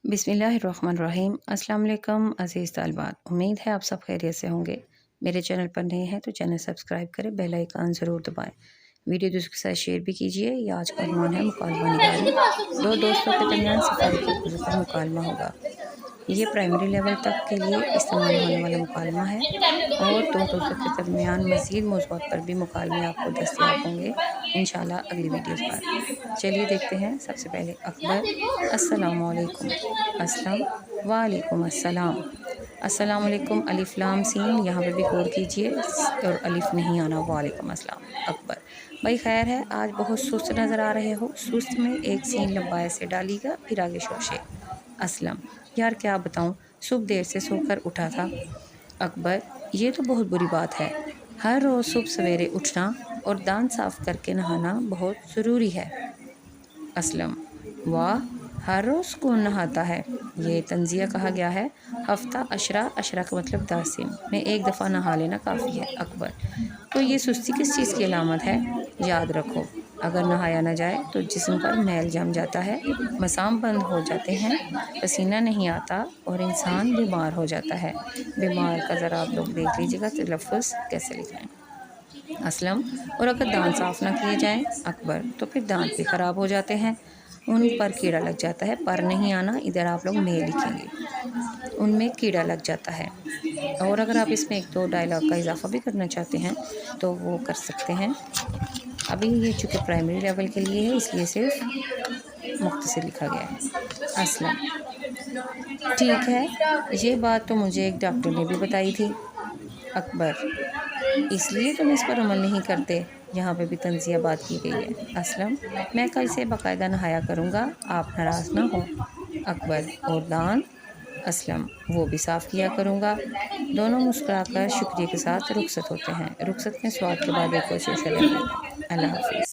बिस्मिल्लाहिर्रहमानिर्रहीम। अस्सलाम वालेकुम अज़ीज़ तालिबात, उम्मीद है आप सब खैरियत से होंगे। मेरे चैनल पर नए हैं तो चैनल सब्सक्राइब करें, बेल आइकन ज़रूर दबाएं, वीडियो दोस्तों के साथ शेयर भी कीजिए। ये आज का उन्वान है मुकालमा निगारी। दो दोस्तों के दरमियान सफारी के मौजू पर मुकालमा होगा। ये प्राइमरी लेवल तक के लिए इस्तेमाल होने वाला मुकालमा है और दो दोस्तों के दरमियान मज़ीद मौज़ूआत पर भी मुकालमे आपको दस्तयाब होंगे इंशाल्लाह अगली वीडियोज़ पर। चलिए देखते हैं। सबसे पहले अकबर, अस्सलामु अलैकुम। अस्सलाम वालेकुम अस्सलाम। अस्सलाम वालेकुम अलिफ लाम सीन, यहाँ पे भी गौर कीजिए और अलिफ नहीं आना। वालेकुम अस्सलाम। अकबर, भाई खैर है, आज बहुत सुस्त नज़र आ रहे हो। सुस्त में एक सीन लंबाए से डालीगा, फिर आगे शोशे। असलम, यार क्या बताऊँ, सुबह देर से सोकर उठा था। अकबर, ये तो बहुत बुरी बात है। हर रोज़ सुबह सवेरे उठना और दांत साफ करके नहाना बहुत ज़रूरी है। असलम, वाह, हर रोज़ कौन नहाता है? ये तंजिया कहा गया है। हफ्ता अशरा, अशरा का मतलब 10 दिन में एक दफ़ा नहा लेना काफ़ी है। अकबर, तो ये सुस्ती किस चीज़ की अलामत है? याद रखो, अगर नहाया न जाए तो जिस्म पर मैल जम जाता है, मसाम बंद हो जाते हैं, पसीना नहीं आता और इंसान बीमार हो जाता है। बीमार का ज़रा आप लोग देख लीजिएगा तलफ़्फ़ुज़ कैसे लिख रहे हैं। असलम, और अगर दांत साफ़ ना किए जाएं अकबर, तो फिर दांत भी ख़राब हो जाते हैं, उन पर कीड़ा लग जाता है। पर नहीं आना, इधर आप लोग में लिखेंगे, उनमें कीड़ा लग जाता है। और अगर आप इसमें एक दो डायलॉग का इजाफा भी करना चाहते हैं तो वो कर सकते हैं। अभी ये चूँकि प्राइमरी लेवल के लिए है इसलिए सिर्फ मुख्तसर लिखा गया है। असलम, ठीक है, ये बात तो मुझे एक डॉक्टर ने भी बताई थी। अकबर, इसलिए तुम इस पर अमल नहीं करते। यहाँ पे भी तंजिया बात की गई है। असलम, मैं कल से बाकायदा नहाया करूँगा, आप नाराज़ ना हो। अकबर, और दांत? असलम, वो भी साफ़ किया करूँगा। दोनों मुस्कुराकर शुक्रिया के साथ रुखसत होते हैं। रुखसत में स्वाद के बाद एक और शोशा लेते हैं। अल्लाह हाफिज़।